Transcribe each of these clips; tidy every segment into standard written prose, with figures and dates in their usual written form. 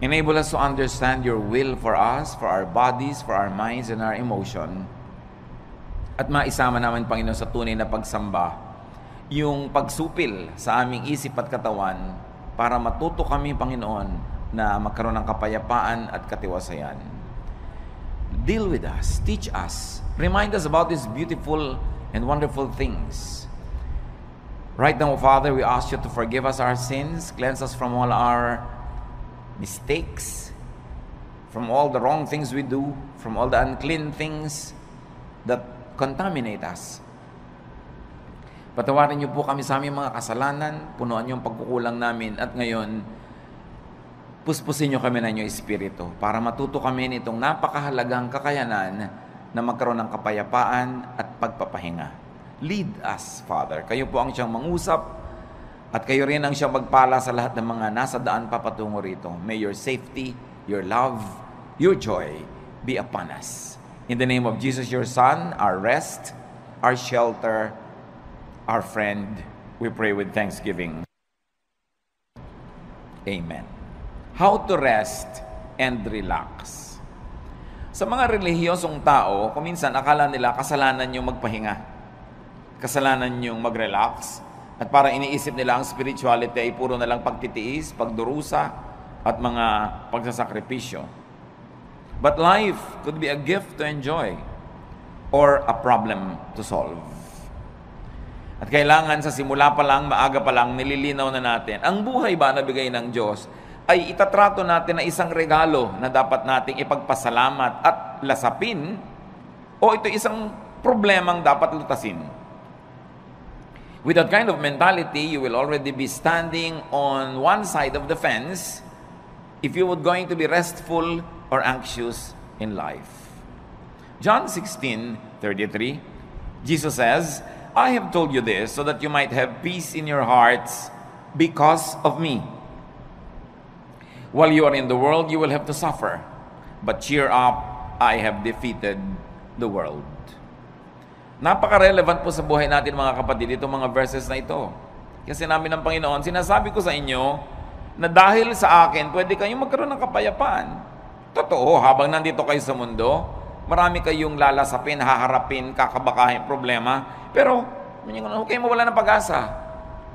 Enable us to understand your will for us, for our bodies, for our minds, and our emotion. At maisama namin, Panginoon, sa tunay na pagsamba, yung pagsupil sa aming isip at katawan para matuto kami, Panginoon, na magkaroon ng kapayapaan at katiwasayan. Deal with us, teach us, remind us about these beautiful and wonderful things. Right now, Father, we ask you to forgive us our sins, cleanse us from all our mistakes, from all the wrong things we do, from all the unclean things that contaminate us. Patawarin niyo po kami sa aming mga kasalanan, punuan niyo ang pagkukulang namin, at ngayon, puspusin niyo kami ng inyong Espiritu para matuto kami nitong napakahalagang kakayanan na magkaroon ng kapayapaan at pagpapahinga. Lead us, Father. Kayo po ang siyang mangusap, at kayo rin ang siyang magpala sa lahat ng mga nasa daan papatungo rito. May your safety, your love, your joy be upon us. In the name of Jesus, your Son, our rest, our shelter, our friend, we pray with thanksgiving. Amen. How to rest and relax. Sa mga relihiyosong tao, kuminsan akala nila kasalanan yung magpahinga. Kasalanan yung mag-relax. At parang iniisip nila ang spirituality ay puro na lang pagtitiis, pagdurusa, at mga pagsasakripisyo. But life could be a gift to enjoy or a problem to solve. At kailangan sa simula pa lang, maaga pa lang, nililinaw na natin, ang buhay ba na bigay ng Diyos ay itatrato natin na isang regalo na dapat nating ipagpasalamat at lasapin, o ito isang problemang dapat lutasin. With that kind of mentality, you will already be standing on one side of the fence if you were going to be restful or anxious in life. John 16:33, Jesus says, I have told you this so that you might have peace in your hearts because of me. While you are in the world, you will have to suffer. But cheer up, I have defeated the world. Napaka-relevant po sa buhay natin, mga kapatid, itong mga verses na ito. Kasi namin ng Panginoon, sinasabi ko sa inyo na dahil sa akin, pwede kayong magkaroon ng kapayapaan. Totoo, habang nandito kayo sa mundo, marami kayong lalasapin, haharapin, kakabakahin, problema. Pero, huwag kayong mawala ng pag-asa.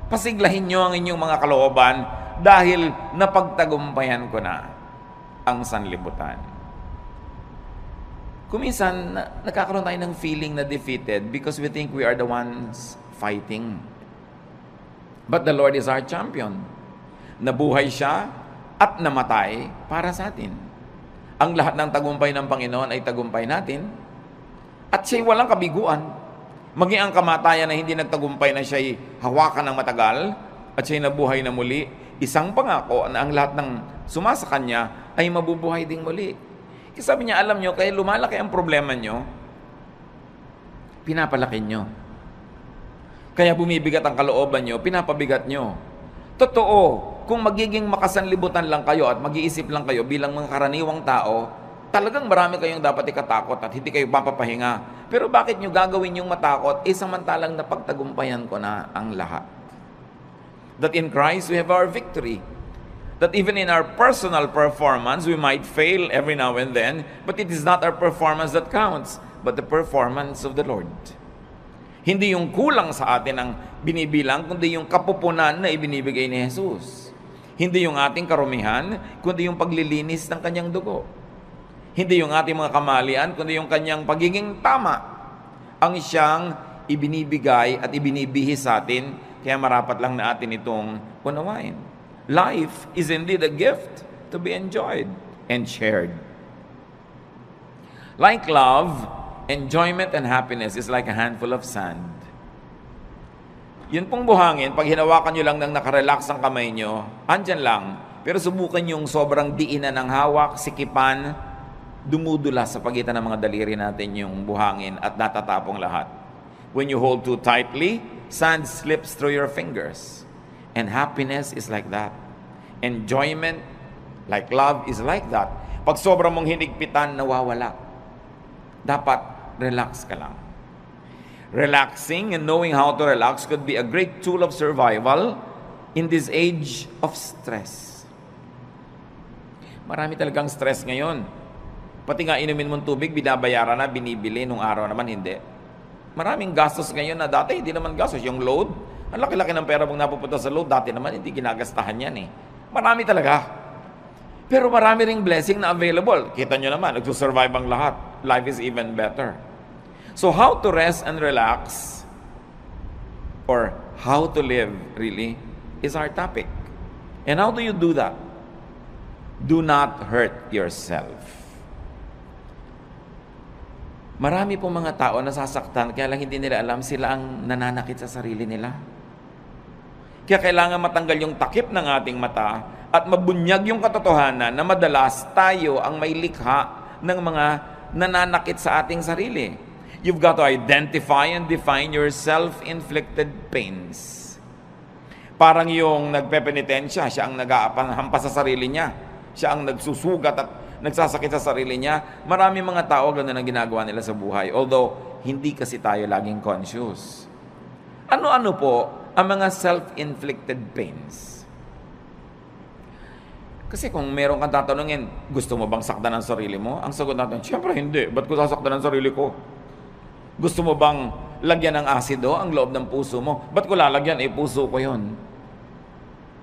Pasiglahin nyo ang inyong mga kalooban dahil napagtagumpayan ko na ang sanlibutan. Kuminsan, nagkakaroon tayo ng feeling na defeated because we think we are the ones fighting. But the Lord is our champion. Nabuhay siya at namatay para sa atin. Ang lahat ng tagumpay ng Panginoon ay tagumpay natin. At siya'y walang kabiguan. Maging ang kamatayan na hindi nagtagumpay na siya'y hawakan ng matagal at siya'y nabuhay na muli, isang pangako na ang lahat ng sumasa kanya ay mabubuhay ding muli. Kasi sabi niya, alam nyo, kaya lumalaki ang problema nyo, pinapalaki nyo. Kaya bumibigat ang kalooban nyo, pinapabigat nyo. Totoo, kung magiging makasanlibutan lang kayo at mag-iisip lang kayo bilang mga karaniwang tao, talagang marami kayong dapat ikatakot at hindi kayo papapahinga. Pero bakit nyo gagawin yung matakot? Samantalang napagtagumpayan ko na ang lahat. That in Christ we have our victory. That even in our personal performance, we might fail every now and then, but it is not our performance that counts, but the performance of the Lord. Hindi yung kulang sa atin ang binibilang, kundi yung kapupunan na ibinibigay ni Jesus. Hindi yung ating karumihan, kundi yung paglilinis ng kanyang dugo. Hindi yung ating mga kamalian, kundi yung kanyang pagiging tama. Ang siyang ibinibigay at ibinibihis sa atin, kaya marapat lang na atin itong unawain. Life is indeed a gift to be enjoyed and shared. Like love, enjoyment and happiness is like a handful of sand. Yun pong buhangin, pag hinawakan nyo lang ng nakarelax ang kamay nyo, andyan lang. Pero subukan yung sobrang diinan ng hawak, sikipan, dumudula sa pagitan ng mga daliri natin yung buhangin at natatapong lahat. When you hold too tightly, sand slips through your fingers. And happiness is like that. Enjoyment, like love, is like that. Pag sobrang mong hinigpitan, nawawala. Dapat relax ka lang. Relaxing and knowing how to relax could be a great tool of survival in this age of stress. Marami talagang stress ngayon. Pati nga inumin mong tubig, binabayaran na, binibili, nung araw naman hindi. Maraming gastos ngayon na dati hindi naman gastos. Yung load, ang laki-laki ng pera mong napupunta sa load, dati naman hindi ginagastahan yan eh. Marami talaga. Pero marami ring blessing na available. Kita nyo naman, nagsusurvive ang lahat. Life is even better. So how to rest and relax, or how to live really, is our topic. And how do you do that? Do not hurt yourself. Marami pong mga tao nasasaktan, kaya lang hindi nila alam sila ang nananakit sa sarili nila. Kaya kailangan matanggal yung takip ng ating mata at mabunyag yung katotohanan na madalas tayo ang may likha ng mga nananakit sa ating sarili. You've got to identify and define your self-inflicted pains. Parang yung nagpepenitensya, siya ang nag-aapanhampas sa sarili niya. Siya ang nagsusugat at nagsasakit sa sarili niya. Marami mga tao ganun ang ginagawa nila sa buhay. Although, hindi kasi tayo laging conscious. Ano-ano po ang mga self-inflicted pains? Kasi kung meron kang tatanungin, gusto mo bang saktan ang sarili mo? Ang sagot natin, siyempre hindi. Ba't ko sasaktan ang sarili ko? Gusto mo bang lagyan ng asido ang loob ng puso mo? Ba't ko lalagyan? Puso ko yun.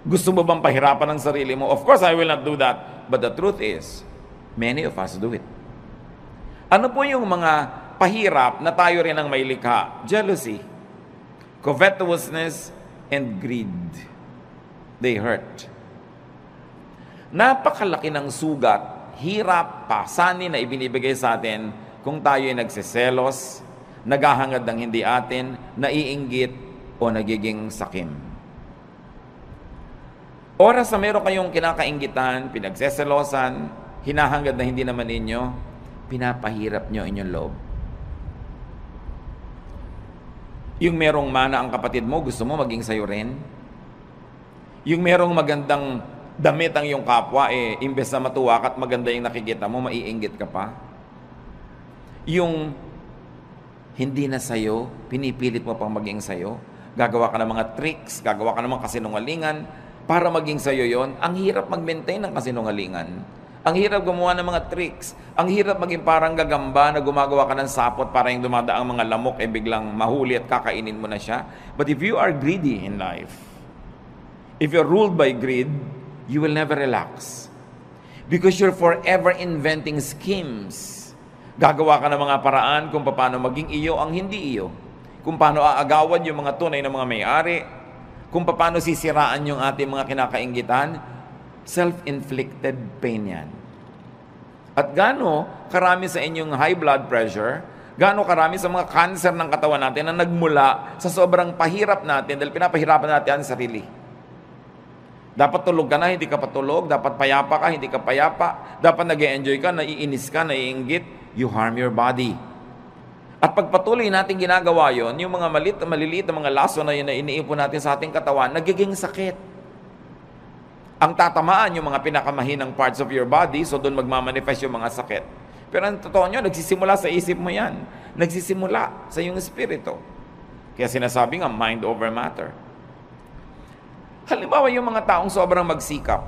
Gusto mo bang pahirapan ang sarili mo? Of course, I will not do that. But the truth is, many of us do it. Ano po yung mga pahirap na tayo rin ang may likha? Jealousy, covetousness, and greed. They hurt. Napakalaki ng sugat, hirap, pasanin na ibinibigay sa atin kung tayo ay nagsiselos, naghahangad ng hindi atin, naiinggit, o nagiging sakim. Oras na meron kayong kinakainggitan, pinagseselosan, hinahangad na hindi naman ninyo, pinapahirap nyo inyong loob. Yung merong mana ang kapatid mo, gusto mo maging sayo rin. Yung merong magandang damit ang iyong kapwa, imbes na matuwa ka at maganda yung nakikita mo, maiinggit ka pa. Yung hindi na sayo, pinipilit mo pang maging sayo. Gagawa ka ng mga tricks, gagawa ka ng mga kasinungalingan, para maging sayo yon. Ang hirap mag-maintain ng kasinungalingan. Ang hirap gumawa ng mga tricks. Ang hirap maging parang gagamba na gumagawa ka ng sapot para yung dumadaang mga lamok biglang mahuli at kakainin mo na siya. But if you are greedy in life, if you're ruled by greed, you will never relax. Because you're forever inventing schemes. Gagawa ka ng mga paraan kung paano maging iyo ang hindi iyo. Kung paano aagawan yung mga tunay na mga may-ari. Kung paano sisiraan yung ating mga kinakainggitan, self-inflicted pain yan. At gaano karami sa inyong high blood pressure, gaano karami sa mga cancer ng katawan natin na nagmula sa sobrang pahirap natin dahil pinapahirapan natin ang sarili. Dapat tulog ka na, hindi ka patulog. Dapat payapa ka, hindi ka payapa. Dapat nag-e-enjoy ka, naiinis ka, naiinggit. You harm your body. At pagpatuloy natin ginagawa yon, yung mga maliliit na mga laso na yun na iniipon natin sa ating katawan, nagiging sakit. Ang tatamaan yung mga pinakamahinang parts of your body, so doon magmamanifest yung mga sakit. Pero ang totoo nyo, nagsisimula sa isip mo yan. Nagsisimula sa iyong espiritu. Kaya sinasabi nga, mind over matter. Halimbawa yung mga taong sobrang magsikap,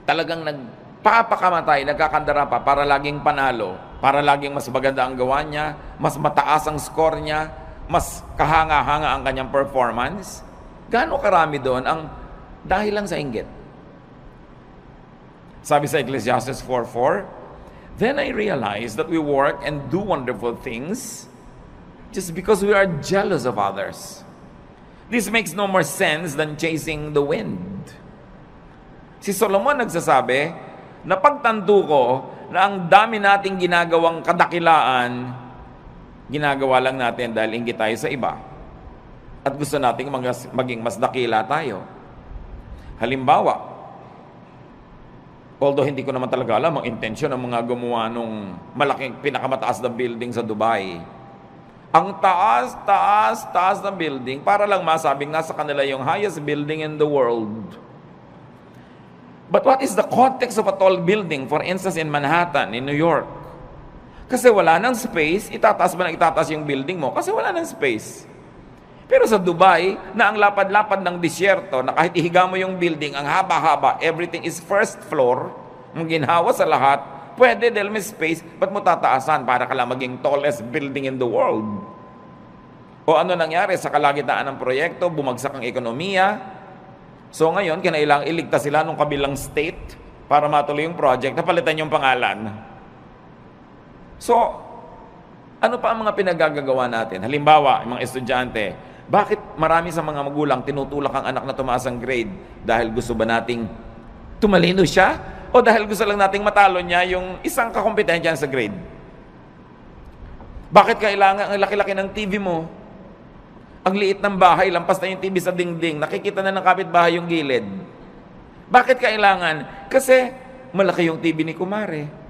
talagang nagpapakamatay, nagkakandara pa para laging panalo, para laging mas maganda ang gawa niya, mas mataas ang score niya, mas kahanga-hanga ang kanyang performance. Gaano karami doon ang dahil lang sa inggit? Sabi sa Ecclesiastes 4:4, "Then I realized that we work and do wonderful things just because we are jealous of others. This makes no more sense than chasing the wind." Si Solomon nagsasabi na pagtanto ko na ang dami nating ginagawang kadakilaan, ginagawa lang natin dahil inggit tayo sa iba. At gusto nating maging mas dakila tayo. Halimbawa, although hindi ko naman talaga alam ang intensyon ng mga gumawa nung malaking pinakamataas na building sa Dubai. Ang taas na building para lang masabing nasa kanila yung highest building in the world. But what is the context of a tall building? For instance, in Manhattan, in New York. Kasi wala nang space, itataas ba na itataas yung building mo? Kasi wala nang space. Pero sa Dubai, na ang lapad-lapad ng disyerto, na kahit ihiga mo yung building, ang haba-haba, everything is first floor, ginhawa sa lahat, pwede dahil may space, ba't mo tataasan para ka lang maging tallest building in the world? O ano nangyari sa kalagitnaan ng proyekto, bumagsak ang ekonomiya. So ngayon, kinailangang iligtas sila nung kabilang state para matuloy yung project, napalitan yung pangalan. So, ano pa ang mga pinagagagawa natin? Halimbawa, yung mga estudyante, bakit marami sa mga magulang tinutulak ang anak na tumaas ang grade? Dahil gusto ba nating tumalino siya? O dahil gusto lang nating matalo niya yung isang kakompetensya sa grade? Bakit kailangan ang laki-laki ng TV mo? Ang liit ng bahay, lampas na yung TV sa dingding, nakikita na ng kapitbahay yung gilid. Bakit kailangan? Kasi malaki yung TV ni Kumare.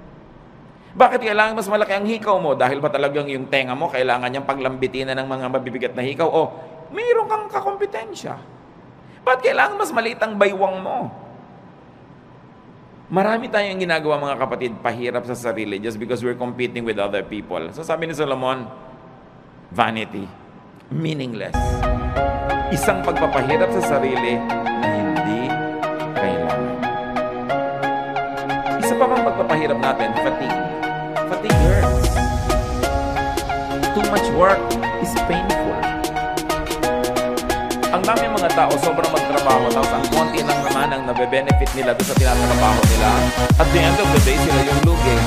Bakit kailangan mas malaki ang hikaw mo? Dahil ba talagang yung tenga mo, kailangan niyang paglambitin na ng mga mabibigat na hikaw? O mayroon kang kakompetensya. Bakit kailangan mas maliit ang baywang mo? Marami tayong ginagawa mga kapatid, pahirap sa sarili just because we're competing with other people. So sabi ni Solomon, vanity, meaningless. Isang pagpapahirap sa sarili na hindi kailangan. Isa pa bang pagpapahirap natin, fatigue. Fatigue hurts. Too much work is painful. Ang dami mga tao sobrang magtrabaho tapos ang konti lang naman ang nabe-benefit nila doon sa tinatrabaho nila. At the end of the day, sila yung lugi.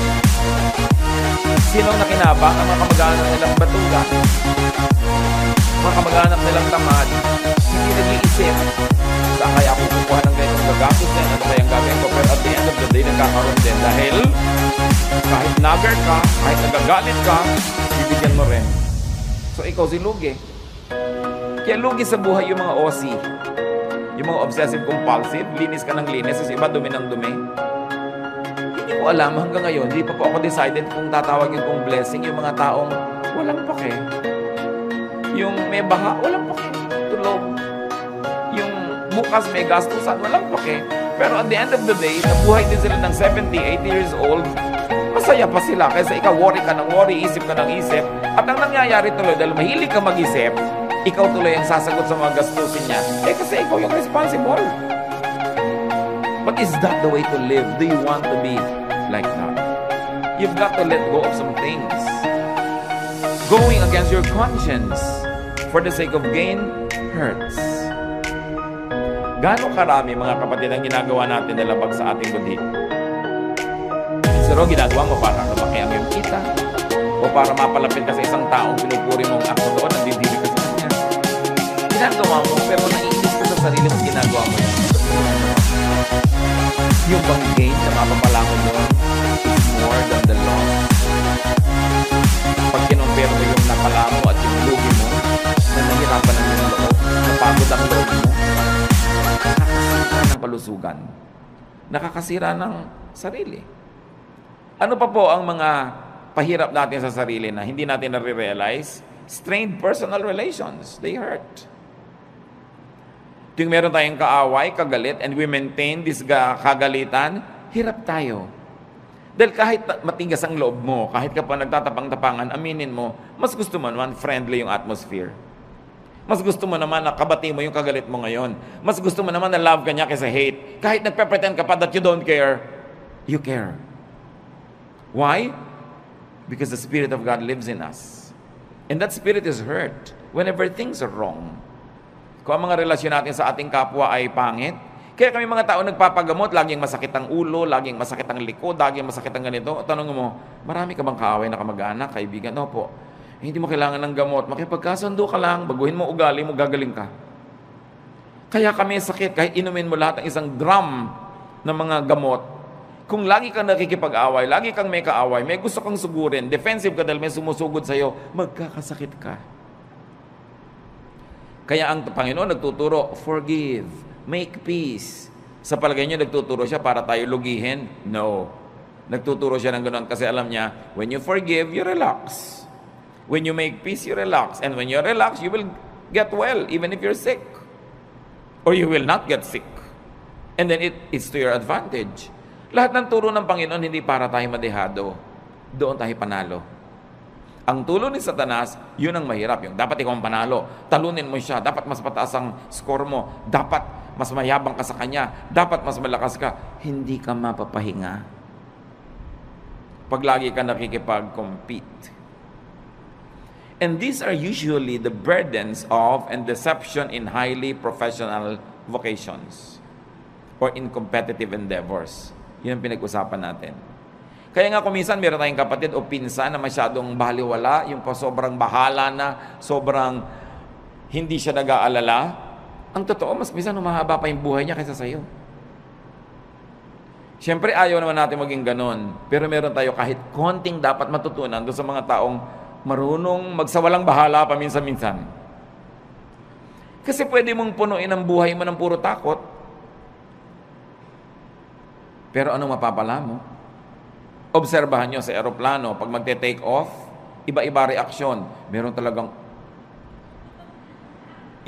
Sino ang nakinabang? Ang mga kamag-anak nilang batuga. Mga kamag-anak nilang tamad. Hindi nag-iisip. Saan kaya ako kukuha ng ganitong gagastos din? Ano kayang gagawin ko? Pero at the end of the day, nagkakaroon din. Dahil kahit nagger ka, kahit nagagalit ka, bibigyan mo rin. So ikaw si lugi. Kaya lugi sa buhay yung mga OC. Yung mga obsessive-compulsive, linis ka ng linis, kasi iba dumi ng dumi. Hindi ko alam hanggang ngayon, hindi pa po ako decided kung tatawagin kong blessing yung mga taong walang pake. Yung may baha, walang pake. Tulog. Yung bukas may gastusan, walang pake. Pero at the end of the day, nabuhay din sila ng 70, 80 years old, masaya pa sila. Kaysa ikaw worry ka ng worry, isip ka ng isip. At ang nangyayari tuloy, dahil mahilig ka mag-isip, ikaw tuloy ang sasagot sa mga gastusin niya. Kasi ikaw yung responsible. But is that the way to live? Do you want to be like that? You've got to let go of some things. Going against your conscience for the sake of gain hurts. Gaano karami mga kapatid ang ginagawa natin na labag sa ating budhi? Pero ginagawa mo para lumaki ang iyong kita o para mapalapit ka sa isang taong pinupuri mong akto doon, nandidiri ka sa kanya. Ginagawa mo, pero naiinis ka sa sarili mo, ginagawa mo yun. Yung bang gain na mapapalangon mo is more than the loss. Pag kinumpero mo yung napala mo at yung lugi mo, na nahirapan ng iyong loob, napagod ang loob mo, nakakasira ng palusugan, nakakasira ng sarili. Ano pa po ang mga pahirap natin sa sarili na hindi natin nare-realize? Strained personal relations. They hurt. Tuwing meron tayong kaaway, kagalit, and we maintain this kagalitan, hirap tayo. Dahil kahit matigas ang loob mo, kahit ka pa nagtatapang-tapangan, aminin mo, mas gusto mo naman friendly yung atmosphere. Mas gusto mo naman na kabati mo yung kagalit mo ngayon. Mas gusto mo naman na love ka niya kaysa hate. Kahit nagpe-pretend ka pa that you don't care, you care. Why? Because the Spirit of God lives in us. And that Spirit is hurt whenever things are wrong. Kung ang mga relasyon natin sa ating kapwa ay pangit, kaya kami mga tao nagpapagamot, laging masakit ang ulo, laging masakit ang likod, laging masakit ang ganito. Tanong mo, marami ka bang kaaway na kamag-anak, kaibigan? No po. Hindi mo kailangan ng gamot. Makipagkasundo ka lang, baguhin mo ugali mo, gagaling ka. Kaya kami sakit, kahit inumin mo lahat ng isang drum ng mga gamot, kung lagi kang nakikipag-away, lagi kang may kaaway, may gusto kang sugurin, defensive ka dahil may sumusugod sa'yo, magkakasakit ka. Kaya ang Panginoon nagtuturo, forgive, make peace. Sa palagay niyo, nagtuturo siya para tayo lugihin? No. Nagtuturo siya ng ganoon kasi alam niya, when you forgive, you relax. When you make peace, you relax. And when you relax, you will get well, even if you're sick. Or you will not get sick. And then it's to your advantage. Lahat ng turo ng Panginoon hindi para tayo madehado. Doon tayo panalo. Ang tulo ni Satanas, yun ang mahirap. Yung dapat ikaw ang panalo. Talunin mo siya. Dapat mas pataas ang score mo. Dapat mas mayabang ka sa kanya, dapat mas malakas ka, hindi ka mapapahinga. Pag lagi ka nakikipag-compete. And these are usually the burdens of and deception in highly professional vocations or in competitive endeavors. Yun ang pinag-usapan natin. Kaya nga kung minsan meron tayong kapatid o pinsan na masyadong baliwala, yung pa sobrang bahala na, sobrang hindi siya nag-aalala, ang totoo, mas minsan humahaba pa yung buhay niya kaysa sa'yo. Siyempre, ayaw naman natin maging ganon. Pero meron tayo kahit konting dapat matutunan doon sa mga taong marunong magsawalang bahala paminsan-minsan. Kasi pwede mong punuin ang buhay mo ng puro takot. Pero anong mapapala mo? Obserbahan nyo sa aeroplano, pag magte-take off, iba-iba reaksyon. Meron talagang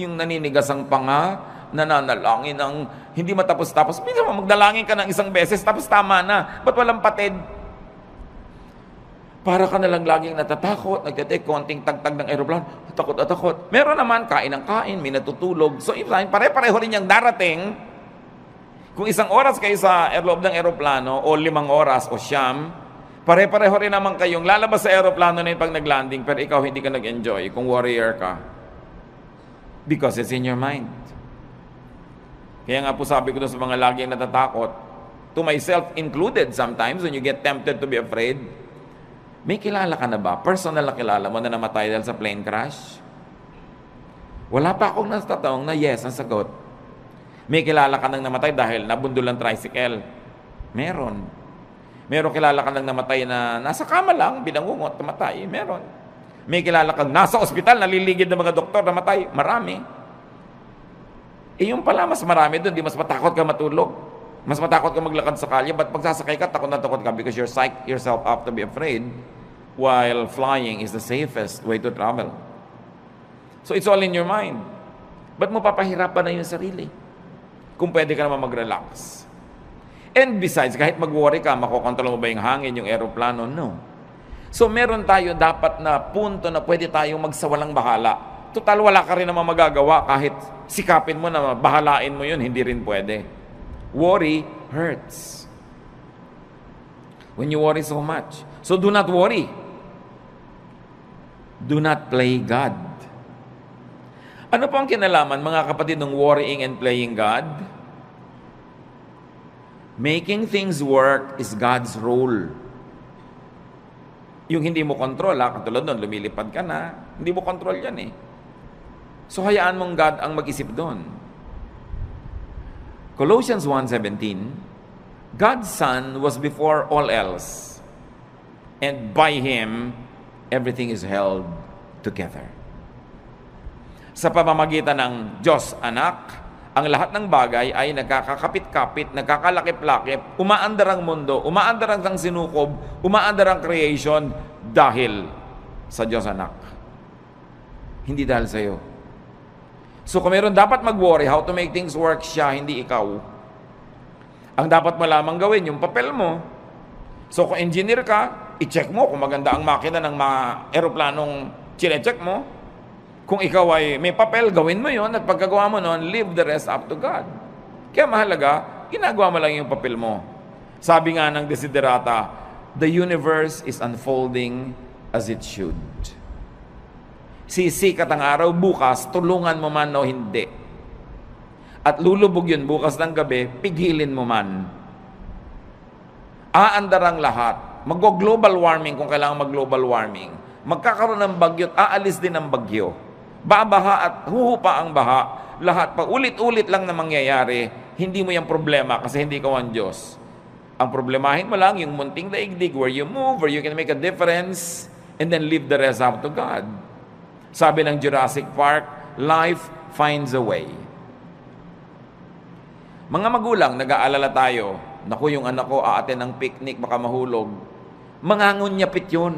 yung naninigas ang panga, nananalangin ng hindi matapos-tapos. Minsan magdalangin ka ng isang beses, tapos tama na. Ba't walang patid? Para ka nalang laging natatakot, nagte-take konting tagtag ng aeroplano, takot at takot. Meron naman, kain ng kain, may natutulog. So, pare-pareho rin yung darating. Kung 1 oras kayo sa loob ng aeroplano, o 5 oras, o siyam, pare-pareho rin naman kayong lalabas sa aeroplano na yun pag nag-landing, pero ikaw hindi ka nag-enjoy kung warrior ka. Because it's in your mind. Kaya nga po sabi ko doon sa mga laging natatakot, to myself included sometimes, when you get tempted to be afraid, may kilala ka na ba? Personal na kilala mo na namatay dahil sa plane crash? Wala pa akong natatawang na yes ang sagot. May kilala ka nang namatay dahil nabundol ang tricycle? Meron. Meron kilala ka nang namatay na nasa kama lang, binangungot, namatay? Meron. May kilala kang nasa ospital, naliligid ng mga doktor, namatay? Marami. Yung pala, mas marami doon, di mas matakot ka matulog. Mas matakot ka maglakad sa kalye, but pag sasakay ka, takot na takot ka because you're psych yourself up to be afraid while flying is the safest way to travel. So it's all in your mind. Ba't mo papahirapan na yung sarili? Kung pwede ka naman mag-relax. And besides, kahit mag-worry ka, makokontrol mo ba yung hangin, yung aeroplano? No. So meron tayo dapat na punto na pwede tayong magsawalang bahala. Total, wala ka rin naman magagawa kahit sikapin mo na bahalain mo yun, hindi rin pwede. Worry hurts. When you worry so much. So do not worry. Do not play God. Ano po ang kinalaman, mga kapatid, ng worrying and playing God? Making things work is God's role. Yung hindi mo control, katulad nun, lumilipad ka na, hindi mo control yan eh. So hayaan mong God ang mag-isip doon. Colossians 1:17, God's Son was before all else, and by Him, everything is held together. Sa pamamagitan ng Diyos Anak, ang lahat ng bagay ay nagkakakapit-kapit, nagkakalakip-lakip, umaandar ang mundo, umaandar ang sinukob, umaandar ang creation dahil sa Diyos Anak. Hindi dahil sa iyo. So kung meron dapat mag-worry, how to make things work, siya, hindi ikaw. Ang dapat mo lamang gawin, yung papel mo. So kung engineer ka, i-check mo kung maganda ang makina ng mga aeroplanong chine-check mo. Kung ikaw ay may papel, gawin mo yon at pagkagawa mo nun, leave the rest up to God. Kaya mahalaga, ginagawa mo lang yung papel mo. Sabi nga ng Desiderata, the universe is unfolding as it should. Sisikat ang araw bukas, tulungan mo man o hindi. At lulubog yun bukas ng gabi, pigilin mo man. Aandar ang lahat. Mag-global warming kung kailangan mag-global warming. Magkakaroon ng bagyo at aalis din ang bagyo. Babaha at huhupa ang baha. Lahat pa ulit-ulit lang na mangyayari. Hindi mo yung problema kasi hindi ka ang Diyos. Ang problemahin mo lang yung munting daigdig where you move, where you can make a difference, and then leave the rest up to God. Sabi ng Jurassic Park, life finds a way. Mga magulang, nag-aalala tayo, naku, yung anak ko aaten ng picnic, baka mahulog. Mangangunyapit yun.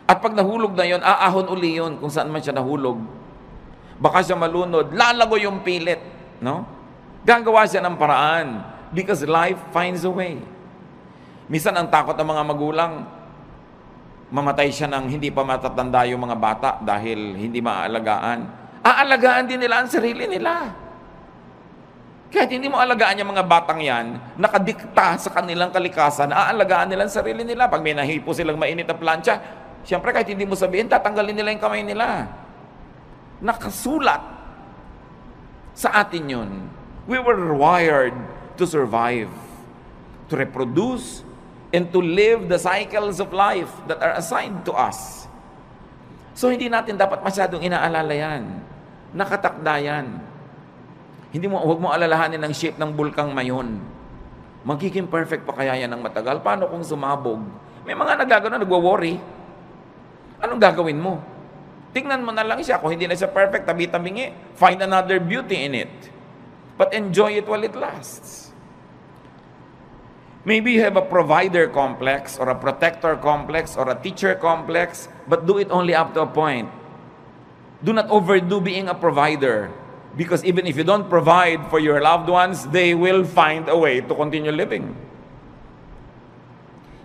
At pag nahulog na yun, aahon uli yun kung saan man siya nahulog. Baka siya malunod, lalago yung pilit. No? Gagawa siya ng paraan because life finds a way. Minsan ang takot ng mga magulang, mamatay siya ng hindi pa matatanda yung mga bata dahil hindi maaalagaan. Aalagaan din nila ang sarili nila. Kahit hindi mo alagaan yung mga batang yan, nakadikta sa kanilang kalikasan, aalagaan nila ang sarili nila. Pag may nahipo silang mainit na plancha, siyempre kahit hindi mo sabihin, tatanggalin nila yung kamay nila. Nakasulat sa atin yun. We were wired to survive, to reproduce, and to live the cycles of life that are assigned to us. So hindi natin dapat masyadong inaalala yan. Nakatakda yan. Huwag mo alalahanin ang shape ng bulkang mayon. Magiging perfect pa kaya yan ng matagal? Paano kung sumabog? May mga nagagano, nagwo-worry. Anong gagawin mo? Tingnan mo na lang siya. Kung hindi na siya perfect, tabi-tabingi, find another beauty in it. But enjoy it while it lasts. Maybe you have a provider complex or a protector complex or a teacher complex, but do it only up to a point. Do not overdo being a provider. Because even if you don't provide for your loved ones, they will find a way to continue living.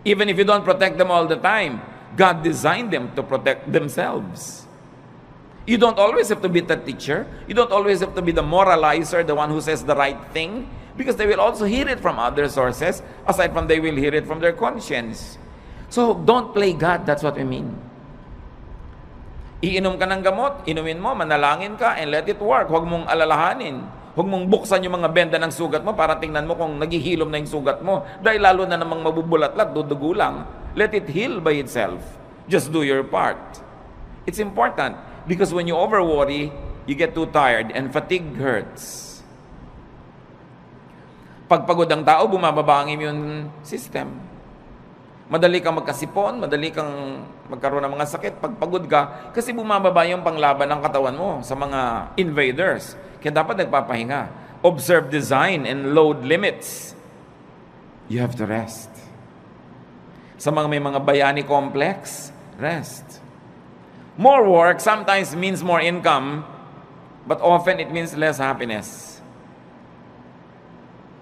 Even if you don't protect them all the time, God designed them to protect themselves. You don't always have to be the teacher. You don't always have to be the moralizer, the one who says the right thing, because they will also hear it from other sources, aside from they will hear it from their conscience. So don't play God, that's what we mean. Iinom ka ng gamot, inumin mo, manalangin ka, and let it work. Huwag mong alalahanin. Huwag mong buksan yung mga benda ng sugat mo para tingnan mo kung naghihilom na yung sugat mo. Dahil lalo na namang mabubulat-lat, dudugo lang. Let it heal by itself. Just do your part. It's important because when you over-worry, you get too tired and fatigue hurts. Pag pagod ang tao, bumababa ang immune system. Madali kang magkasipon, madali kang magkaroon ng mga sakit pag pagod ka kasi bumababa yung panglaban ng katawan mo sa mga invaders. Kaya dapat nagpapahinga. Observe design and load limits. You have to rest. Sa mga may mga bayani complex, rest. More work sometimes means more income, but often it means less happiness.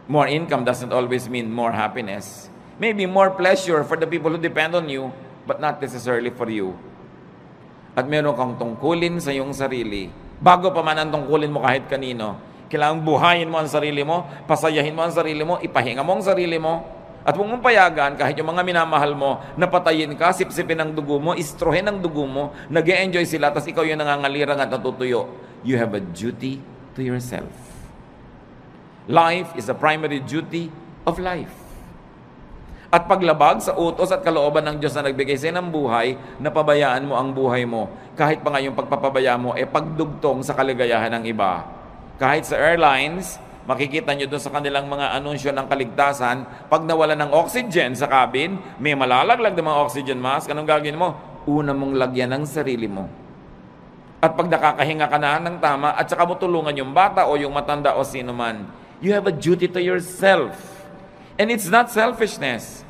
More income doesn't always mean more happiness. Maybe more pleasure for the people who depend on you, but not necessarily for you. At meron kang tungkulin sa iyong sarili. Bago pa man ang tungkulin mo kahit kanino, kailangang buhayin mo ang sarili mo, pasayahin mo ang sarili mo, ipahinga mo ang sarili mo, at huwag mong payagan kahit yung mga minamahal mo, napatayin ka, sipsipin ang dugo mo, istrohin ang dugo mo, nag-e-enjoy sila, tapos ikaw yung nangangalirang at natutuyo. You have a duty to yourself. Life is a primary duty of life. At paglabag sa utos at kalooban ng Diyos na nagbigay sa'yo ng buhay, napabayaan mo ang buhay mo. Kahit pa nga yung pagpapabaya mo, pagdugtong sa kaligayahan ng iba. Kahit sa airlines, makikita nyo doon sa kanilang mga anunsyo ng kaligtasan, pag nawala ng oxygen sa cabin, may malalaglag ng mga oxygen mask, anong gagawin mo? Una mong lagyan ng sarili mo. At pag nakakahinga ka na ng tama, at saka mo tulungan yung bata o yung matanda o sino man, you have a duty to yourself. And it's not selfishness.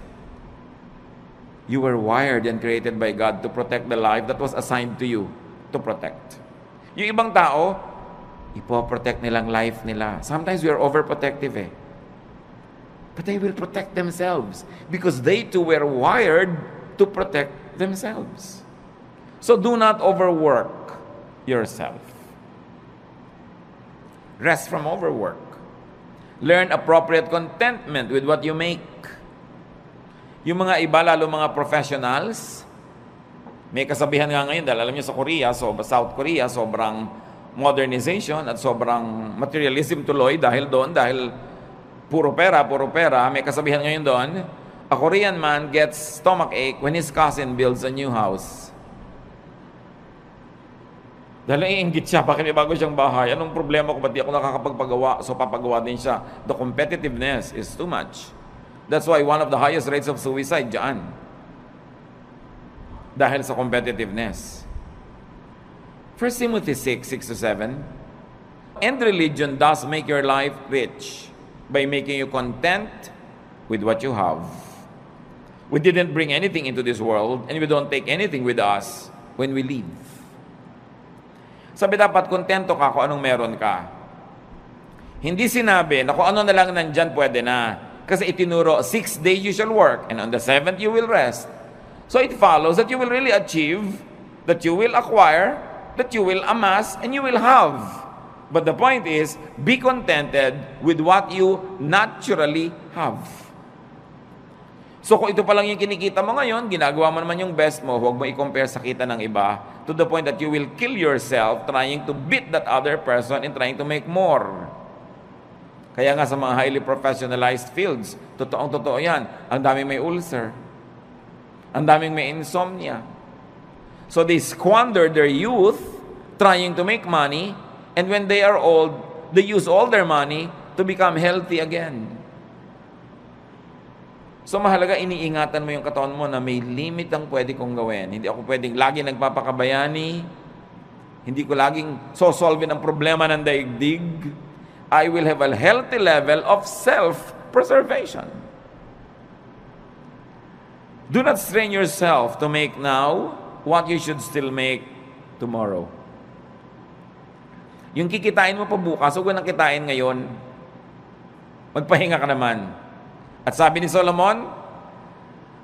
You were wired and created by God to protect the life that was assigned to you to protect. Yung ibang tao, ipoprotect nilang life nila. Sometimes we are overprotective But they will protect themselves because they too were wired to protect themselves. So do not overwork yourself. Rest from overwork. Learn appropriate contentment with what you make. Yung mga iba, lalo mga professionals, may kasabihan nga ngayon, dahil alam niyo sa Korea, South Korea, sobrang modernization at sobrang materialism tuloy dahil puro pera, may kasabihan ngayon doon, a Korean man gets stomachache when his cousin builds a new house. Dahil naiinggit siya, bakit may bago siyang bahay? Anong problema ko? Ba't di ako nakakapagpagawa? So papagawa din siya. The competitiveness is too much. That's why one of the highest rates of suicide dyan. Dahil sa competitiveness. 1 Timothy 6:6-7. And religion does make your life rich by making you content with what you have. We didn't bring anything into this world and we don't take anything with us when we leave. Sabi dapat kontento ka kung anong meron ka. Hindi sinabi na kung ano na lang nandyan pwede na. Kasi itinuro, 6 days you shall work and on the 7th you will rest. So it follows that you will really achieve, that you will acquire, that you will amass, and you will have. But the point is, be contented with what you naturally have. So kung ito pa lang yung kinikita mo ngayon, ginagawa mo naman yung best mo, huwag mo i-compare sa kita ng iba to the point that you will kill yourself trying to beat that other person and trying to make more. Kaya nga sa mga highly professionalized fields, totoong-totoo yan, ang daming may ulcer, ang daming may insomnia. So they squander their youth trying to make money, and when they are old, they use all their money to become healthy again. So mahalaga, iniingatan mo yung katawan mo na may limit ang pwede kong gawin. Hindi ako pwedeng lagi nagpapakabayani. Hindi ko laging sosolvin ang problema ng daigdig. I will have a healthy level of self-preservation. Do not strain yourself to make now what you should still make tomorrow. Yung kikitain mo pa bukas, huwag nang kitain ngayon. Magpahinga ka naman. At sabi ni Solomon,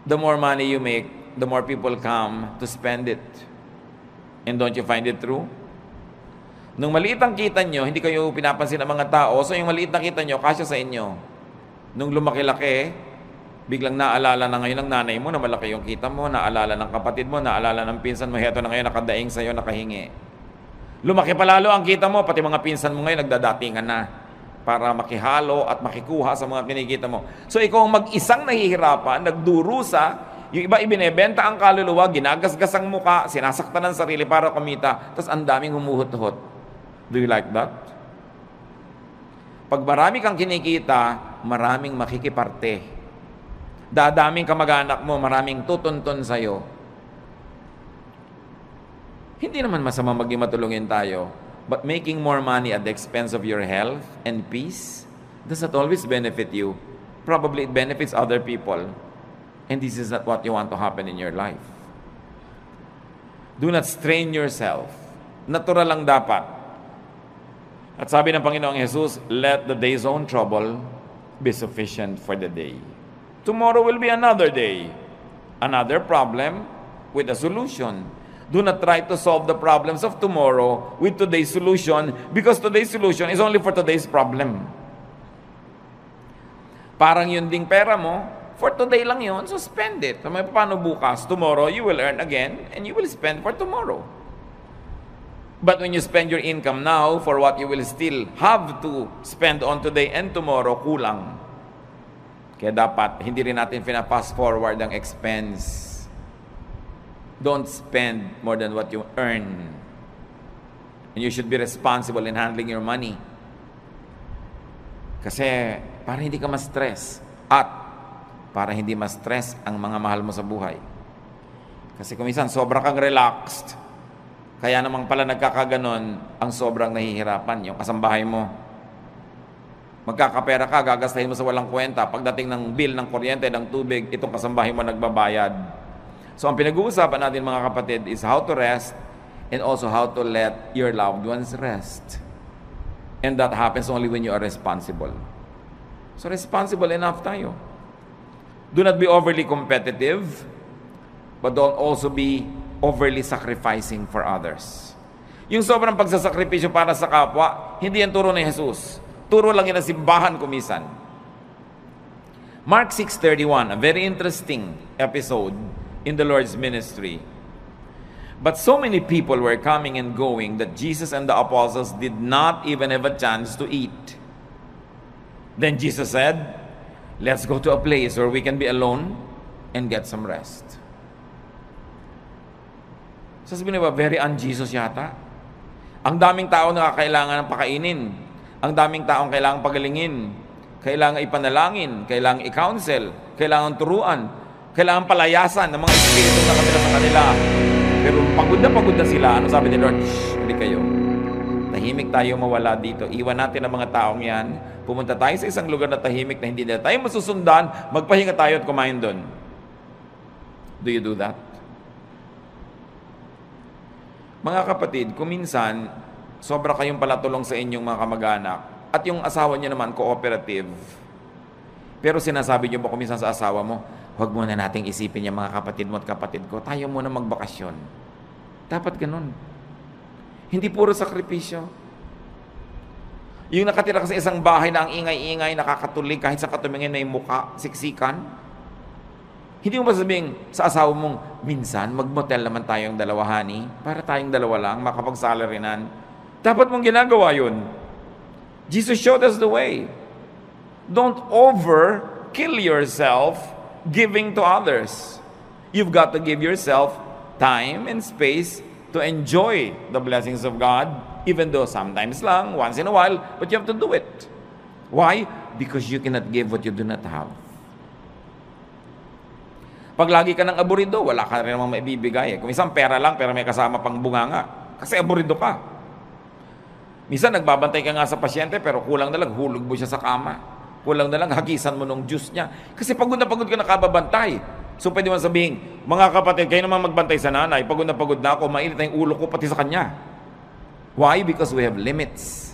the more money you make, the more people come to spend it. And don't you find it true? Nung maliit ang kita nyo, hindi kayo pinapansin ng mga tao, so yung maliit na kita nyo, kasya sa inyo. Nung lumaki-laki, biglang naalala na ngayon ng nanay mo na malaki yung kita mo, naalala ng kapatid mo, naalala ng pinsan mo, heto na ngayon nakadaing sa'yo, nakahingi. Lumaki pa lalo ang kita mo, pati mga pinsan mo ngayon nagdadatingan na para makihalo at makikuha sa mga kinikita mo. So ikaw ang mag-isang nahihirapan, nagdurusa, yung iba ibinebenta ang kaluluwa, ginagasgas ang muka, sinasaktan ng sarili para kumita, tapos ang daming humuhot-hot. Do you like that? Pag marami kang kinikita, maraming makikiparte. Dadaming kamag-anak mo, maraming tutuntun sa'yo. Hindi naman masama maging matulungin tayo. But making more money at the expense of your health and peace does not always benefit you. Probably it benefits other people. And this is not what you want to happen in your life. Do not strain yourself. Natural lang dapat. At sabi ng Panginoong Jesus, let the day's own trouble be sufficient for the day. Tomorrow will be another day. Another problem with a solution. Do not try to solve the problems of tomorrow with today's solution because today's solution is only for today's problem. Parang yun ding pera mo, for today lang yun, so spend it. Paano bukas? Tomorrow, you will earn again and you will spend for tomorrow. But when you spend your income now for what you will still have to spend on today and tomorrow, kulang. Kaya dapat, hindi rin natin fast forward ang expense. Don't spend more than what you earn. And you should be responsible in handling your money. Kasi para hindi ka ma-stress at para hindi ma-stress ang mga mahal mo sa buhay. Kasi kung minsan sobra kang relaxed, kaya namang pala nagkakaganon ang sobrang nahihirapan, yung kasambahay mo. Magkakapera ka, gagastahin mo sa walang kwenta. Pagdating ng bill ng kuryente, ng tubig, itong kasambahay mo nagbabayad. So ang pinag-uusapan natin mga kapatid is how to rest and also how to let your loved ones rest. And that happens only when you are responsible. So responsible enough tayo. Do not be overly competitive, but don't also be overly sacrificing for others. Yung sobrang pagsasakripisyo para sa kapwa, hindi yan turo ni Jesus. Turo lang yan ang simbahan kumisan. Mark 6:31, a very interesting episode in the Lord's ministry. But so many people were coming and going that Jesus and the apostles did not even have a chance to eat. Then Jesus said, let's go to a place where we can be alone and get some rest. Sasabihin ba, very un-Jesus yata? Ang daming tao na kailangan ng pakainin. Ang daming taong kailangan pagalingin. Kailangan ipanalangin. Kailangan i-counsel. Kailangan turuan. Kailangan palayasan ng mga espiritu na katira sa kanila. Pero pagod na sila. Ano sabi ni Lord? Shh, hindi kayo. Tahimik tayo mawala dito. Iwan natin ang mga taong yan. Pumunta tayo sa isang lugar na tahimik na hindi na tayo masusundan. Magpahinga tayo at kumain doon. Do you do that? Mga kapatid, kung minsan, sobra kayong palatulong sa inyong mga kamag-anak at yung asawa niyo naman cooperative. Pero sinasabi niyo ba kung minsan sa asawa mo, huwag muna nating isipin yung mga kapatid mo at kapatid ko. Tayo muna magbakasyon. Dapat ganun. Hindi puro sakripisyo. Yung nakatira ka sa isang bahay na ang ingay-ingay, nakakatulig, kahit sa katumingin may muka, siksikan. Hindi mo ba sabihin sa asawa mong, minsan, mag-motel naman tayong dalawa, honey, para tayong dalawa lang, makapag-salarinan. Dapat mong ginagawa yun. Jesus showed us the way. Don't kill yourself giving to others. You've got to give yourself time and space to enjoy the blessings of God, even though sometimes lang, once in a while, but you have to do it. Why? Because you cannot give what you do not have. Pag lagi ka ng aburido, wala ka rin namang maibibigay. Kung isang pera lang, pero may kasama pang bunganga. Kasi aburido ka. Minsan nagbabantay ka nga sa pasyente, pero kulang na lang, hulog mo siya sa kama. Kulang na lang, hagisan mo nung juice niya. Kasi pagod na pagod ka nakababantay. So pwede mo sabihin, mga kapatid, kayo naman magbantay sa nanay. Pagod na ako, mainit na yung ulo ko pati sa kanya. Why? Because we have limits.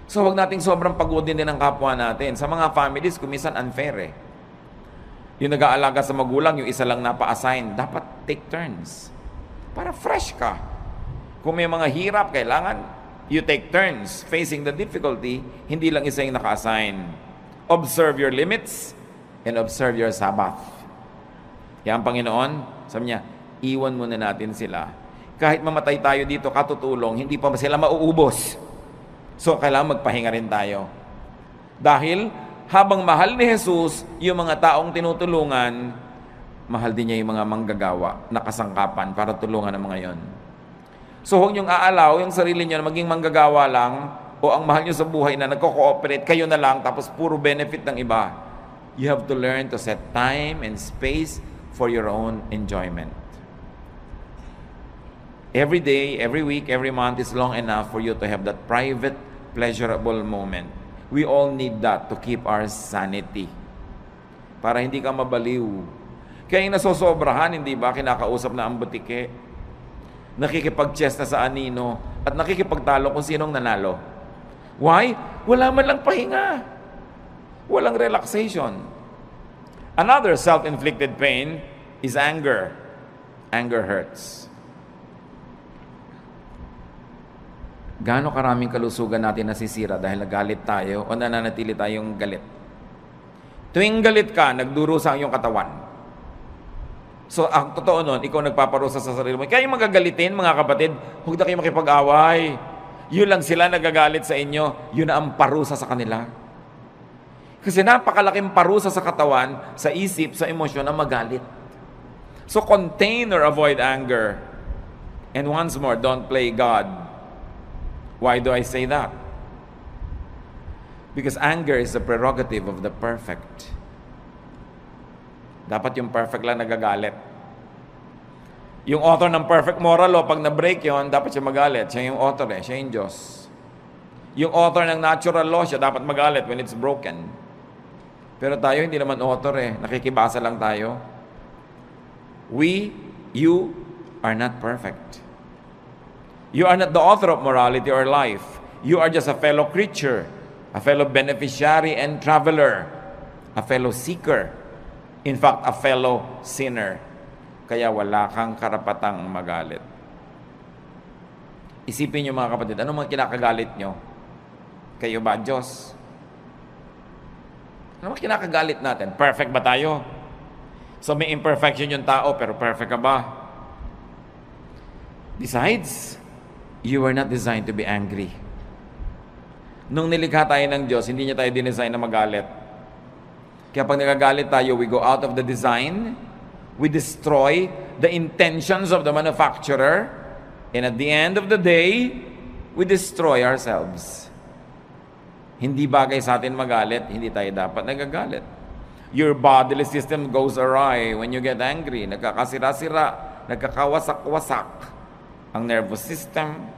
So wag nating sobrang pagodin din ang kapwa natin. Sa mga families, kumisan unfair eh. Yung nag-aalaga sa magulang, yung isa lang napa-assign, dapat take turns. Para fresh ka. Kung may mga hirap, kailangan you take turns facing the difficulty, hindi lang isa yung naka-assign. Observe your limits and observe your Sabbath. Yan, Panginoon, sabi niya, iwan muna natin sila. Kahit mamatay tayo dito, katutulong, hindi pa sila mauubos. So, kailangan magpahinga rin tayo. Dahil, habang mahal ni Jesus yung mga taong tinutulungan, mahal din niya yung mga manggagawa na kasangkapan para tulungan ang mga yon. So huwag niyong aalaw yung sarili niyo na maging manggagawa lang o ang mahal niyo sa buhay na nagko-cooperate, kayo na lang tapos puro benefit ng iba. You have to learn to set time and space for your own enjoyment. Every day, every week, every month is long enough for you to have that private, pleasurable moment. We all need that to keep our sanity. Para hindi ka mabaliw. Kaya yung nasosobrahan, hindi ba, kinakausap na ang butike, nakikipag-chess na sa anino, at nakikipagtalo kung sinong nanalo. Why? Wala man lang pahinga. Walang relaxation. Another self-inflicted pain is anger. Anger hurts. Gaano karaming kalusugan natin nasisira dahil nagalit tayo o nananatili tayong galit? Tuwing galit ka, nagdurusa ang iyong katawan. So, ang totoo nun, ikaw nagpaparusa sa sarili mo. Kaya yung magagalitin, mga kapatid, huwag na kayo makipag-away. Yun lang sila nagagalit sa inyo, yun na ang parusa sa kanila. Kasi napakalaking parusa sa katawan, sa isip, sa emosyon na magalit. So, contain or avoid anger. And once more, don't play God. Why do I say that? Because anger is the prerogative of the perfect. Dapat yung perfect lang nagagalit. Yung author ng perfect moral law, pag na-break yon, dapat siya magalit. Siya yung author siya yung Diyos. Yung author ng natural law, siya dapat magalit when it's broken. Pero tayo, hindi naman author nakikibasa lang tayo. You are not perfect. You are not the author of morality or life. You are just a fellow creature, a fellow beneficiary and traveler, a fellow seeker, in fact, a fellow sinner. Kaya wala kang karapatang magalit. Isipin niyo mga kapatid, ano mga kinakagalit nyo? Kayo ba, Diyos? Ano mga kinakagalit natin? Perfect ba tayo? So may imperfection yung tao, pero perfect ka ba? Besides, you were not designed to be angry. Nung nilikha tayo ng Diyos, hindi niya tayo dinesign na magalit. Kaya pag nagagalit tayo, we go out of the design, we destroy the intentions of the manufacturer, and at the end of the day, we destroy ourselves. Hindi bagay sa atin magalit, hindi tayo dapat nagagalit. Your bodily system goes awry when you get angry. Nagkakasira-sira, nagkakawasak-wasak ang nervous system,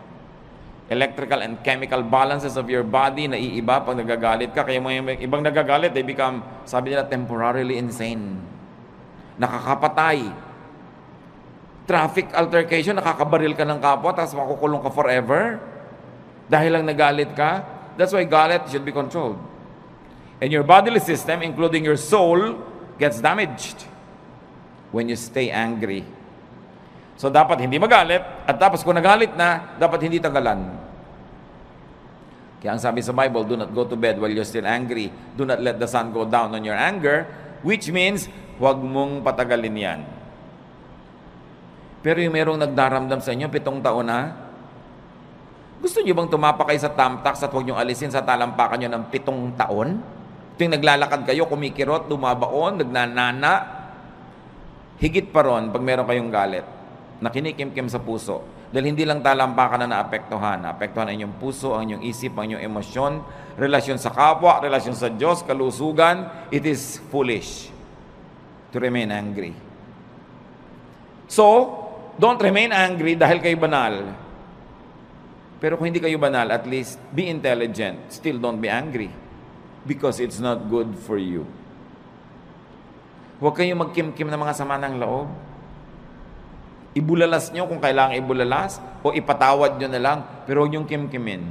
electrical and chemical balances of your body na iiba pag nagagalit ka. Kaya mga ibang nagagalit, they become, sabi nila, temporarily insane. Nakakapatay. Traffic altercation, nakakabaril ka ng kapwa, tapos makukulong ka forever. Dahil lang nagalit ka. That's why galit should be controlled. And your bodily system, including your soul, gets damaged when you stay angry. So, dapat hindi magalit, at tapos kung nagalit na, dapat hindi tagalan. Kaya ang sabi sa Bible, do not go to bed while you're still angry. Do not let the sun go down on your anger, which means, huwag mong patagalin yan. Pero yung merong nagdaramdam sa inyo, 7 taon na, gusto nyo bang tumapa kayo sa tamtax at huwag nyo alisin sa talampakan nyo ng 7 taon? Ito yung naglalakad kayo, kumikirot, dumabaon, nagnanana. Higit pa ron pag meron kayong galit na kinikimkim sa puso. Dahil hindi lang talampakan na naapektuhan. Naapektuhan ang inyong puso, ang inyong isip, ang inyong emosyon, relasyon sa kapwa, relasyon sa Diyos, kalusugan. It is foolish to remain angry. So, don't remain angry dahil kayo banal. Pero kung hindi kayo banal, at least be intelligent. Still don't be angry because it's not good for you. Huwag kayong magkim-kim ng mga sama ng loob. Ibulalas nyo kung kailangan ibulalas o ipatawad nyo na lang, pero huwag niyong kimkimin.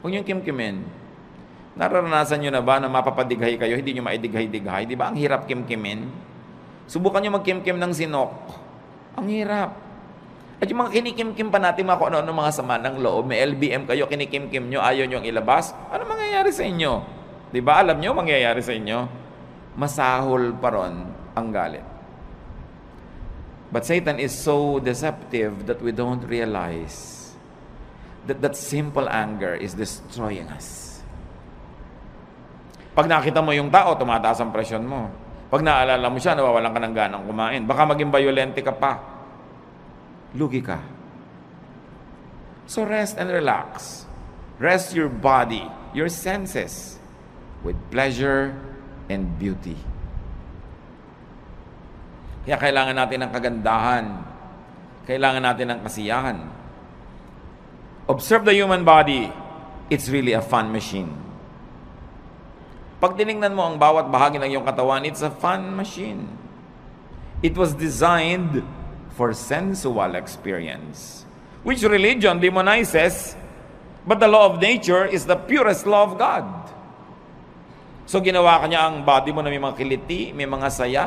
Huwag niyong kimkimin. Nararanasan nyo na ba na mapapadighay kayo, hindi nyo maidighay-dighay? Di ba ang hirap kimkimin? Subukan nyo magkimkim ng sinok. Ang hirap. At yung mga kinikimkim pa natin, mga kung ano mga sama ng loob, may LBM kayo, kinikimkim nyo, ayaw nyo ang ilabas, ano mangyayari sa inyo? Di ba? Alam nyo mangyayari sa inyo? Masahol pa ron ang galit. But Satan is so deceptive that we don't realize that simple anger is destroying us. Pag nakita mo yung tao, tumataas ang presyon mo. Pag naalala mo siya, nawawalan ka ng ganang kumain. Baka maging violente ka pa. Lugi ka. So rest and relax. Rest your body, your senses, with pleasure and beauty. Kaya kailangan natin ng kagandahan. Kailangan natin ng kasiyahan. Observe the human body. It's really a fun machine. Pag tinignan mo ang bawat bahagi ng iyong katawan, it's a fun machine. It was designed for sensual experience, which religion demonizes, but the law of nature is the purest law of God. So ginawa kanya ang body mo na may mga kiliti, may mga saya.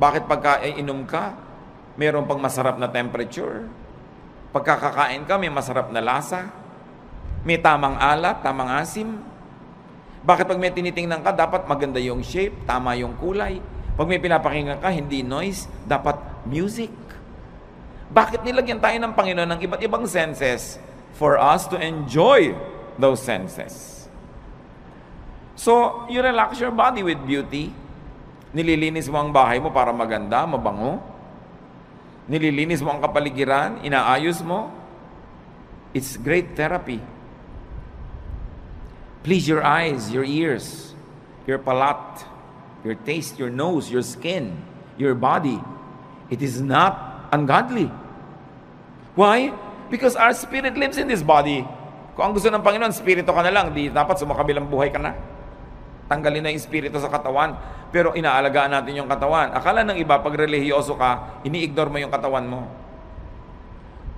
Bakit pagka inom ka, mayroon pang masarap na temperature? Pagkakakain ka, may masarap na lasa? May tamang alat, tamang asim? Bakit pag may tinitingnan ka, dapat maganda yung shape, tama yung kulay? Pag may pinapakinggan ka, hindi noise, dapat music? Bakit nilagyan tayo ng Panginoon ng iba't ibang senses for us to enjoy those senses? So, you relax your body with beauty. Nililinis mo ang bahay mo para maganda, mabango. Nililinis mo ang kapaligiran, inaayos mo. It's great therapy. Please your eyes, your ears, your palate, your taste, your nose, your skin, your body. It is not ungodly. Why? Because our spirit lives in this body. Kung ang gusto ng Panginoon, spirito ka na lang, di dapat sumakabilang buhay ka na. Tanggalin na yung spirito sa katawan. Pero inaalagaan natin yung katawan. Akala ng iba, pag relihiyoso ka, ini-ignore mo yung katawan mo.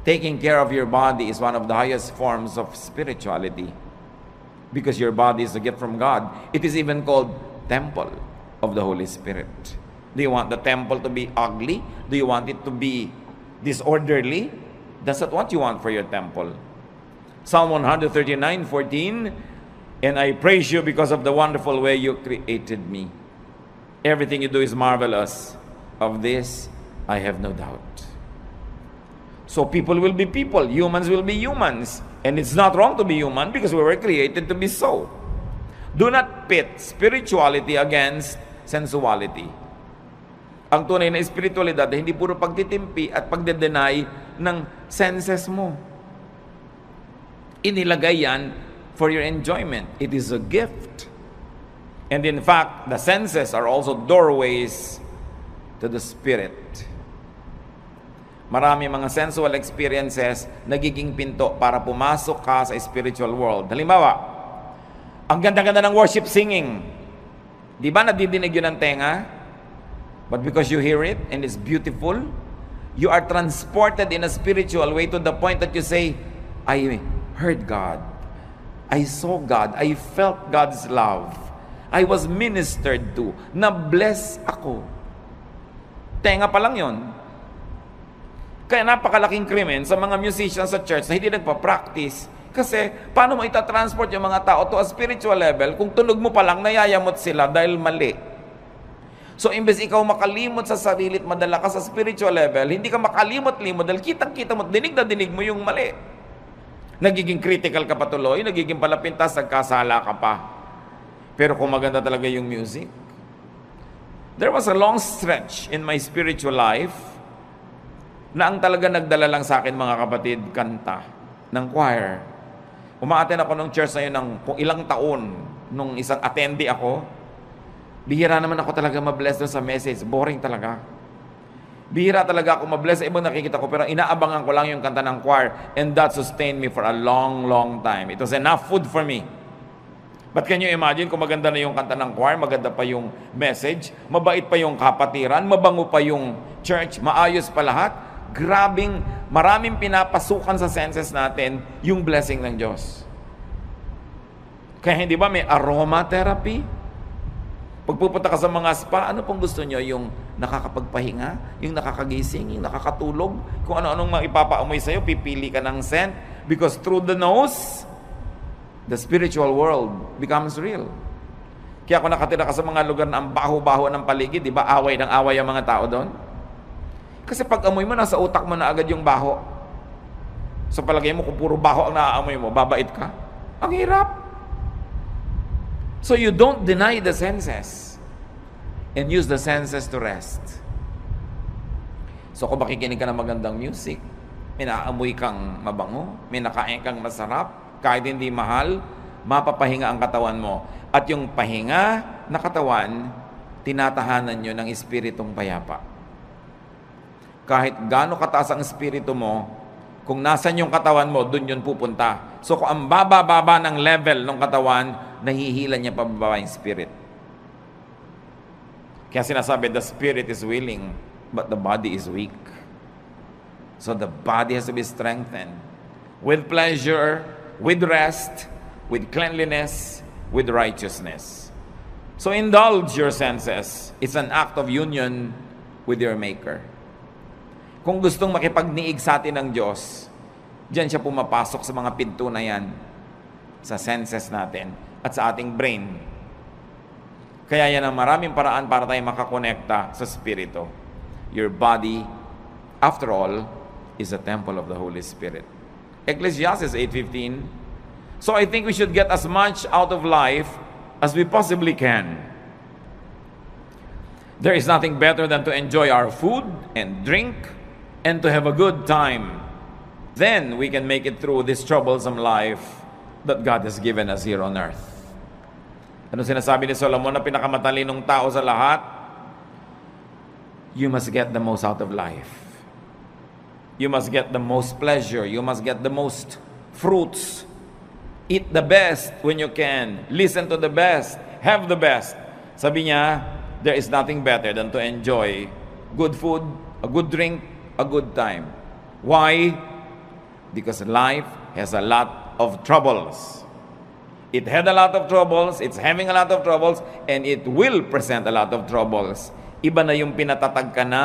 Taking care of your body is one of the highest forms of spirituality. Because your body is a gift from God. It is even called temple of the Holy Spirit. Do you want the temple to be ugly? Do you want it to be disorderly? That's not what you want for your temple. Psalm 139:14, and I praise you because of the wonderful way you created me. Everything you do is marvelous. Of this, I have no doubt. So people will be people. Humans will be humans. And it's not wrong to be human because we were created to be so. Do not pit spirituality against sensuality. Ang tunay na espiritualidad ay hindi puro pagtitimpi at pagde-deny ng senses mo. Inilagay yan for your enjoyment. It is a gift. And in fact, the senses are also doorways to the spirit. Marami mga sensual experiences nagiging pinto para pumasok ka sa spiritual world. Halimbawa, ang ganda-ganda ng worship singing. Di ba nadidinig yun ng tenga? But because you hear it and it's beautiful, you are transported in a spiritual way to the point that you say, I heard God. I saw God. I felt God's love. I was ministered to. Na-bless ako. Tenga pa lang yun. Kaya napakalaking krimen sa mga musicians sa church na hindi nagpa-practice, Kasi, paano mo itatransport yung mga tao to a spiritual level kung tunog mo pa lang, nayayamot sila dahil mali. So, imbes ikaw makalimot sa sarili at madala ka sa spiritual level, hindi ka makalimot-limot dahil kitang-kita mo, dinig na dinig mo yung mali. Nagiging critical ka patuloy, nagiging palapintas, nagkasala ka pa. Pero kung maganda talaga yung music. There was a long stretch in my spiritual life na ang talaga nagdala lang sa akin, mga kapatid, kanta ng choir. Umaattend ako ng church na yun ng kung ilang taon, nung isang attendee ako. Bihira naman ako talaga mabless doon sa message. Boring talaga. Bihira talaga ako mabless sa ibang nakikita ko, pero inaabangan ko lang yung kanta ng choir, and that sustained me for a long, long time. It was enough food for me. But can you imagine kung maganda na yung kanta ng choir, maganda pa yung message, mabait pa yung kapatiran, mabango pa yung church, maayos pa lahat? Maraming pinapasukan sa senses natin yung blessing ng Diyos. Kaya hindi ba may aromatherapy? Pagpupunta ka sa mga spa, ano pong gusto nyo? Yung nakakapagpahinga, yung nakakagising, yung nakakatulog, kung ano-anong maipapaamoy sa'yo, pipili ka ng scent, because through the nose, the spiritual world becomes real. Kaya kung nakatira ka sa mga lugar na ang baho-baho ng paligid, di ba away ng away ang mga tao doon? Kasi pag amoy mo, nasa utak mo na agad yung baho. Sa palagay mo, kung puro baho ang naaamoy mo, babait ka? Ang hirap. So you don't deny the senses and use the senses to rest. So kung makikinig ka ng magandang music, may naaamoy kang mabango, may nakain kang masarap, kahit hindi mahal, mapapahinga ang katawan mo. At yung pahinga na katawan, tinatahanan nyo ng espiritong payapa. Kahit gaano kataas ang espiritu mo, kung nasan yung katawan mo, dun yun pupunta. So kung ang baba-baba ng level ng katawan, nahihila niya pababa yung spirit. Kaya sinasabi, the spirit is willing, but the body is weak. So the body has to be strengthened. With pleasure, with rest, with cleanliness, with righteousness. So indulge your senses. It's an act of union with your Maker. Kung gustong makipagniig sa atin ng Diyos, diyan siya pumapasok sa mga pinto na yan, sa senses natin at sa ating brain. Kaya yan ang maraming paraan para tayo makakonekta sa Spirito. Your body, after all, is a temple of the Holy Spirit. Ecclesiastes 8:15. So I think we should get as much out of life as we possibly can. There is nothing better than to enjoy our food and drink and to have a good time. Then we can make it through this troublesome life that God has given us here on earth. Ano sinasabi ni Solomon na pinakamatalinong tao sa lahat? You must get the most out of life. You must get the most pleasure. You must get the most fruits. Eat the best when you can. Listen to the best. Have the best. Sabi niya, there is nothing better than to enjoy good food, a good drink, a good time. Why? Because life has a lot of troubles. It had a lot of troubles, it's having a lot of troubles, and it will present a lot of troubles. Iba na yung pinatatag ka na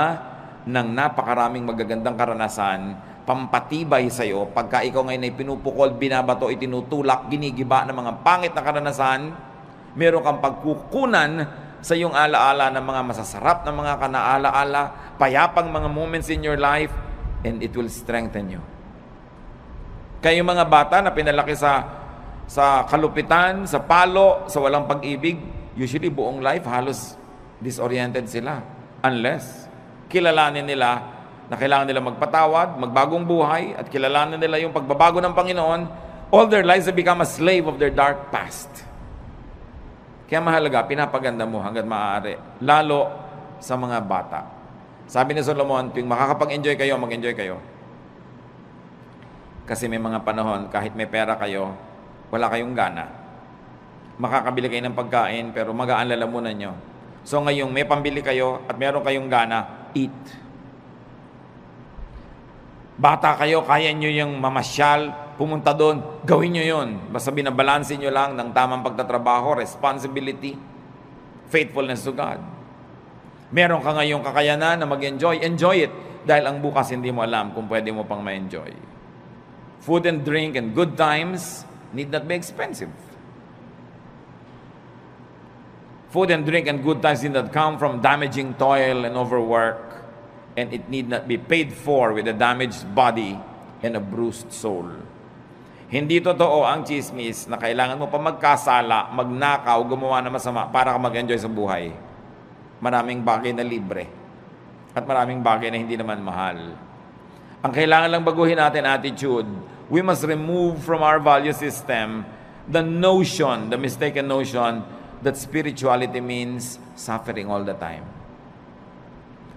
ng napakaraming magagandang karanasan, pampatibay sa'yo, pagka ikaw ngayon ay pinupukol, binabato, itinutulak, ginigiba ng mga pangit na karanasan, meron kang pagkukunan sa iyong alaala ng mga masasarap na mga kanaalaala, payapang mga moments in your life, and it will strengthen you. Kaya yung mga bata na pinalaki sa kalupitan, sa palo, sa walang pag-ibig, usually buong life halos disoriented sila. Unless kilalanin nila na kailangan nila magpatawad, magbagong buhay, at kilalanin nila yung pagbabago ng Panginoon, all their lives they become a slave of their dark past. Kaya mahalaga, pinapaganda mo hanggat maaari, lalo sa mga bata. Sabi ni Solomon, tuwing makakapag-enjoy kayo, mag-enjoy kayo. Kasi may mga panahon, kahit may pera kayo, wala kayong gana. Makakabili kayo ng pagkain, pero magaan lalamunan nyo. So ngayong may pambili kayo at meron kayong gana, eat. Bata kayo, kaya nyo yung mamasyal, pumunta doon, gawin nyo yun. Basta binabalansin nyo lang ng tamang pagtatrabaho, responsibility, faithfulness to God. Meron ka ngayong kakayanan na mag-enjoy, enjoy it. Dahil ang bukas hindi mo alam kung pwede mo pang ma-enjoy. Food and drink and good times need not be expensive. Food and drink and good times need not come from damaging toil and overwork, and it need not be paid for with a damaged body and a bruised soul. Hindi totoo ang chismis na kailangan mo pa magkasala, magnakaw, gumawa na masama para ka mag-enjoy sa buhay. Maraming bagay na libre at maraming bagay na hindi naman mahal. Ang kailangan lang baguhin natin attitude. We must remove from our value system the notion, the mistaken notion that spirituality means suffering all the time.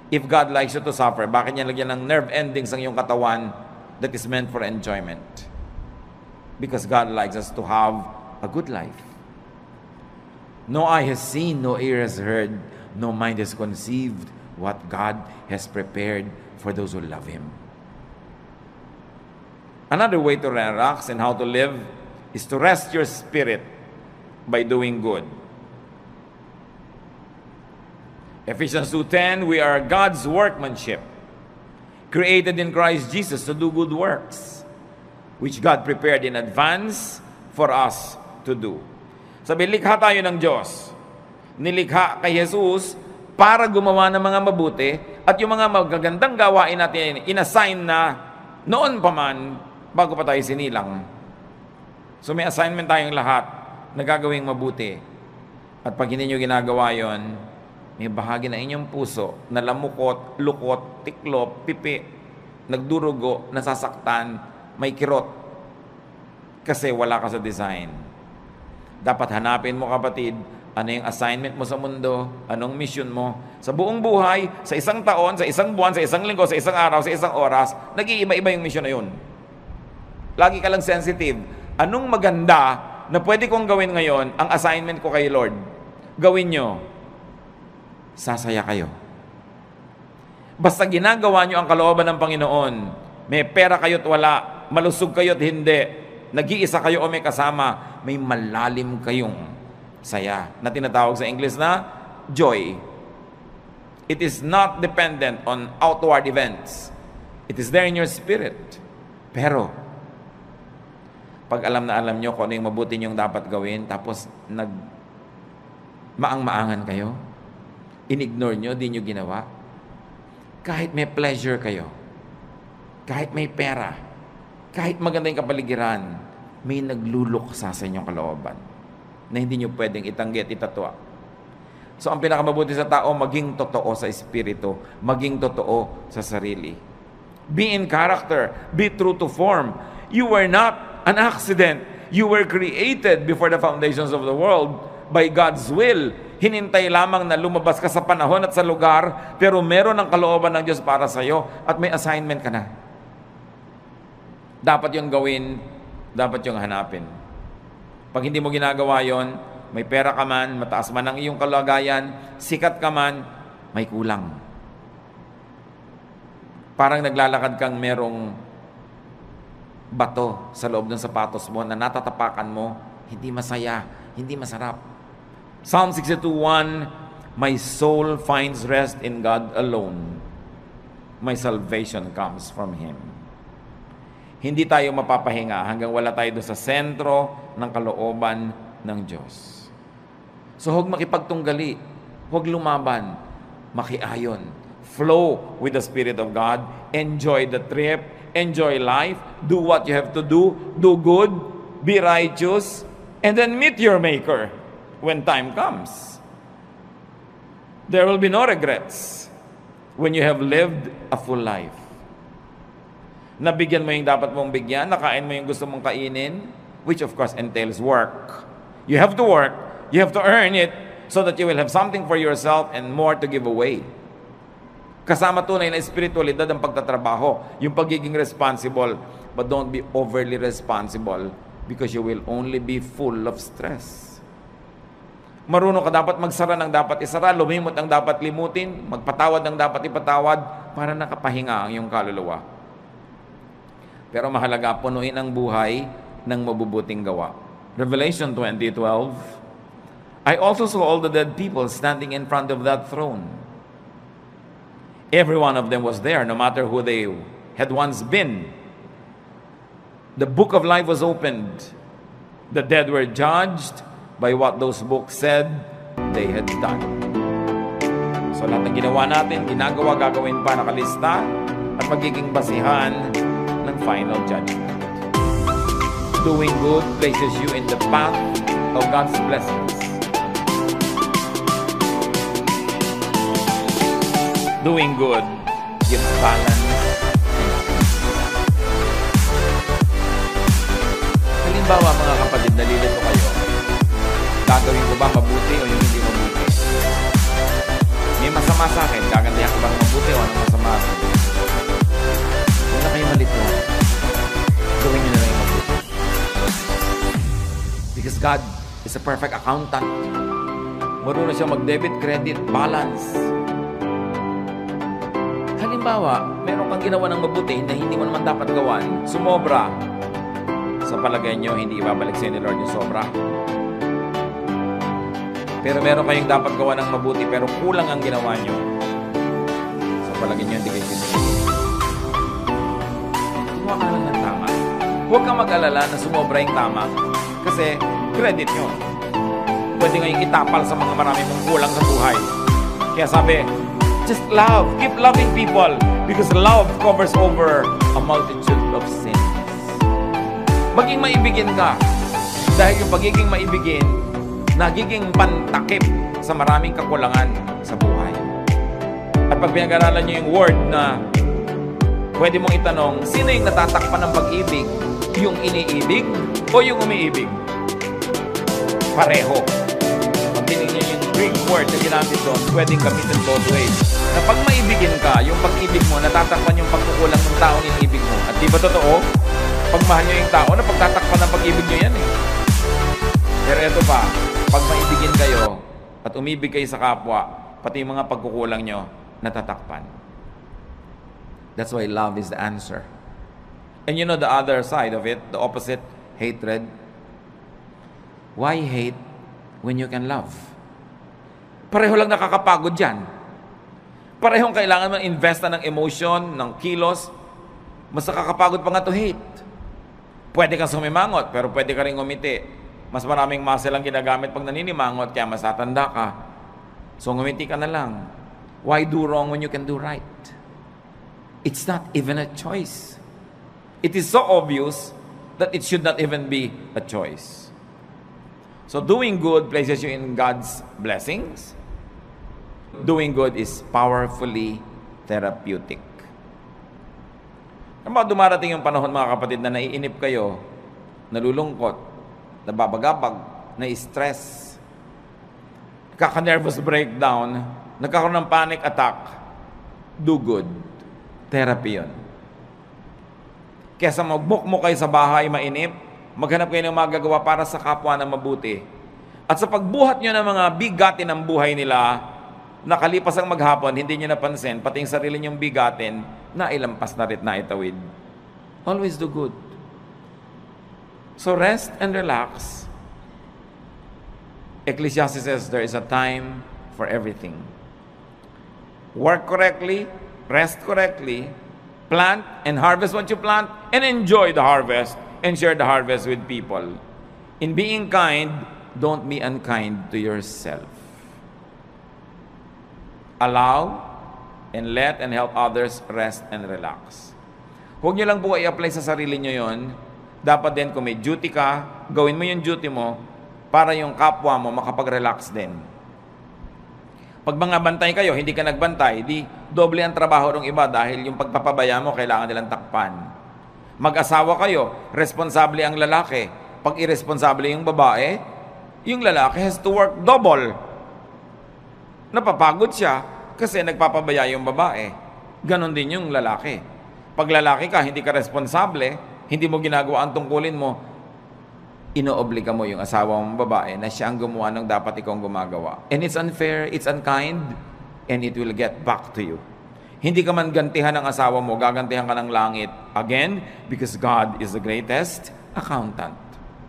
If God likes you to suffer, bakit niya lagyan ng nerve endings ang iyong katawan that is meant for enjoyment? Because God likes us to have a good life. No eye has seen, no ear has heard, no mind has conceived what God has prepared for those who love Him. Another way to relax and how to live is to rest your spirit by doing good. Ephesians 2:10, we are God's workmanship, created in Christ Jesus to do good works, which God prepared in advance for us to do. Sabi, likha tayo ng Diyos. Nilikha kay Jesus para gumawa ng mga mabuti at yung mga magagandang gawain natin, inassign na noon pa man, bago pa tayo sinilang. So may assignment tayong lahat na gagawing mabuti. At pag hindi nyo ginagawa yon, may bahagi na inyong puso na lamukot, lukot, tiklop, pipi, nagdurugo, nasasaktan, may kirot. Kasi wala ka sa design. Dapat hanapin mo, kapatid, ano yung assignment mo sa mundo, anong mission mo. Sa buong buhay, sa isang taon, sa isang buwan, sa isang linggo, sa isang araw, sa isang oras, nag-iiba-iba yung mission na yun. Lagi ka lang sensitive. Anong maganda na pwede kong gawin ngayon, ang assignment ko kay Lord? Gawin nyo. Sasaya kayo. Basta ginagawa nyo ang kalooban ng Panginoon, may pera kayo't wala, malusog kayo't hindi, nag-iisa kayo o may kasama, may malalim kayong saya na tinatawag sa English na joy. It is not dependent on outward events. It is there in your spirit. Pero, pag alam na alam nyo kung ano yung mabuti nyong dapat gawin, tapos maang-maangan kayo, in-ignore nyo, di nyo ginawa. Kahit may pleasure kayo, kahit may pera, kahit maganda yung kapaligiran, may nagluluksa sa inyong kalooban na hindi nyo pwedeng itanggi at itatwa. So, ang pinakamabuti sa tao, maging totoo sa espiritu, maging totoo sa sarili. Be in character, be true to form. You were not an accident. You were created before the foundations of the world by God's will. Hinintay lamang na lumabas ka sa panahon at sa lugar, pero meron ang kalooban ng Diyos para sa iyo at may assignment ka na. Dapat yung gawin, dapat yung hanapin. Pag hindi mo ginagawa yon, may pera ka man, mataas man ang iyong kalagayan, sikat ka man, may kulang. Parang naglalakad kang merong bato sa loob ng sapatos mo na natatapakan mo, hindi masaya, hindi masarap. Psalm 62:1, my soul finds rest in God alone. My salvation comes from Him. Hindi tayo mapapahinga hanggang wala tayo doon sa sentro ng kalooban ng Diyos. So huwag makipagtunggali, huwag lumaban, makiayon. Flow with the Spirit of God, enjoy the trip, enjoy life, do what you have to do good, be righteous, and then meet your Maker when time comes. There will be no regrets when you have lived a full life. Nabigyan mo yung dapat mong bigyan, nakain mo yung gusto mong kainin, which of course entails work. You have to work, you have to earn it, so that you will have something for yourself and more to give away. Kasama tunay na espiritualidad ang pagtatrabaho, yung pagiging responsible, but don't be overly responsible because you will only be full of stress. Marunong ka dapat magsara ng dapat isara, lumimot ang dapat limutin, magpatawad ng dapat ipatawad para nakapahinga ang iyong kaluluwa. Pero mahalaga, punuin ang buhay ng mabubuting gawa. Revelation 20:12, I also saw all the dead people standing in front of that throne. Every one of them was there, no matter who they had once been. The book of life was opened. The dead were judged by what those books said they had done. So lahat ng ginawa natin, ginagawa, gagawin pa, nakalista, at magiging basihan ng final judgment. Doing good places you in the path of God's blessings. Doing good gives balance. Halimbawa mga kapatid, nalilito kayo. Gagawin ko ba mabuti o yung hindi mabuti? May masama sa akin, gagantihan ko ba mabuti o anong masama sa akin? Huwag na kayo malito. Gawin nyo na lang yung mabuti. Because God is a perfect accountant. Marunong siya mag-debit, credit, balance. Halimbawa, meron kang ginawa ng mabuti na hindi mo naman dapat gawan, sumobra. Sa palagay nyo, hindi ibabalik sa ni Lord yung sobra. Pero meron kayong dapat gawa ng mabuti pero kulang ang ginawa nyo. Sa palagay nyo, hindi kayo sinunod. Gumawa ka lang ng tama. Huwag kang mag-alala na sumobra yung tama. Kasi credit nyo. Pwede ngayong itapal sa mga marami mong kulang sa buhay. Kaya sabi, just love. Keep loving people. Because love covers over a multitude of sins. Maging maibigin ka. Dahil yung pagiging maibigin, nagiging pantakip sa maraming kakulangan sa buhay. At pag pinag-aralan nyo yung word na pwede mong itanong, sino yung natatakpan ng pag-ibig? Yung iniibig o yung umiibig? Pareho. Pag tinignan yung Greek word na ginamit doon, pwedeng gamitin both ways. Na pag maibigin ka, yung pag-ibig mo, natatakpan yung pagkukulang ng taong iniibig mo. At di ba totoo? Pag mahal nyo yung tao, napagtatakpan ng pag-ibig nyo yan eh. Pero ito pa, pag maibigin kayo at umibig kayo sa kapwa, pati yung mga pagkukulang nyo, natatakpan. That's why love is the answer. And you know the other side of it, the opposite, hatred. Why hate when you can love? Pareho lang nakakapagod dyan. Parehong kailangan mo investa ng emotion, ng kilos. Mas nakakapagod pa nga to hate. Pwede kang sumimangot, pero pwede ka rin ngumiti. Mas maraming muscle ang ginagamit pag naninimangot, kaya mas tatanda ka. So ngumiti ka na lang. Why do wrong when you can do right? It's not even a choice. It is so obvious that it should not even be a choice. So doing good places you in God's blessings. Doing good is powerfully therapeutic. Kapag dumarating yung panahon mga kapatid na naiinip kayo, nalulungkot, nababagabag, na-stress, kaka-nervous breakdown, nagkakaroon ng panic attack, do good. Therapy yun. Kesa magbukmo kayo sa bahay, mainip, maghanap kayo ng magagawa para sa kapwa na mabuti. At sa pagbuhat nyo ng mga bigatin ng buhay nila, nakalipas ang maghapon, hindi nyo napansin, pati yung sarili nyong bigatin, nailampas na rin na itawid. Always do good. So rest and relax. Ecclesiastes says there is a time for everything. Work correctly, rest correctly, plant and harvest what you plant, and enjoy the harvest and share the harvest with people. In being kind, don't be unkind to yourself. Allow and let and help others rest and relax. Huwag nyo lang po i-apply sa sarili nyo yon. Dapat din kung may duty ka, gawin mo yung duty mo para yung kapwa mo makapag-relax din. Pag mga bantay kayo, hindi ka nagbantay, di doble ang trabaho ng iba dahil yung pagpapabaya mo, kailangan nilang takpan. Mag-asawa kayo, responsable ang lalaki. Pag irresponsable yung babae, yung lalaki has to work double. Napapagod siya kasi nagpapabaya yung babae. Ganon din yung lalaki. Pag lalaki ka, hindi ka responsable, hindi mo ginagawa ang tungkulin mo, inoobliga mo yung asawa mong babae na siya ang gumawa ng dapat ikaw gumagawa. And it's unfair, it's unkind, and it will get back to you. Hindi ka man gantihan ng asawa mo, gagantihan ka ng langit. Again, because God is the greatest accountant.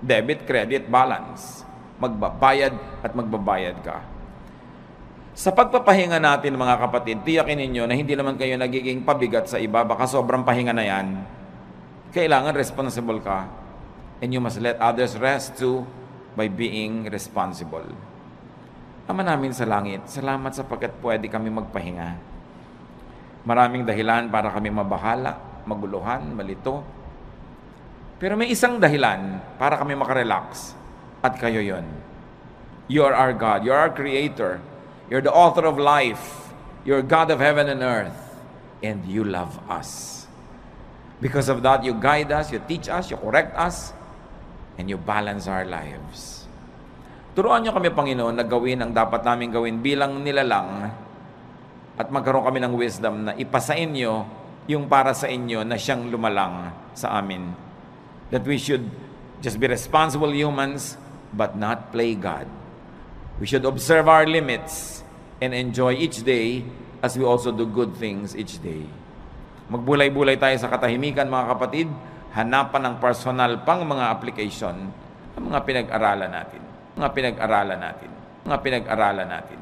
Debit, credit, balance. Magbabayad at magbabayad ka. Sa pagpapahinga natin mga kapatid, tiyakin ninyo na hindi naman kayo nagiging pabigat sa iba, baka sobrang pahinga na yan. kailangan responsible ka. And you must let others rest too by being responsible. Ama namin sa langit, salamat sapagkat pwede kami magpahinga. Maraming dahilan para kami mabahala, maguluhan, malito. Pero may isang dahilan para kami makarelax, at kayo yon. You are our God, you are our Creator, you're the author of life, you're God of heaven and earth, and you love us. Because of that, you guide us, you teach us, you correct us, and you balance our lives. Turuan niyo kami, Panginoon, na gawin ang dapat namin gawin bilang nilalang, at magkaroon kami ng wisdom na ipasa inyo yung para sa inyo na siyang lumalang sa amin. That we should just be responsible humans, but not play God. We should observe our limits and enjoy each day as we also do good things each day. Magbulay-bulay tayo sa katahimikan, mga kapatid, hanapan ng personal pang mga application ang mga pinag-aralan natin. Mga pinag-aralan natin.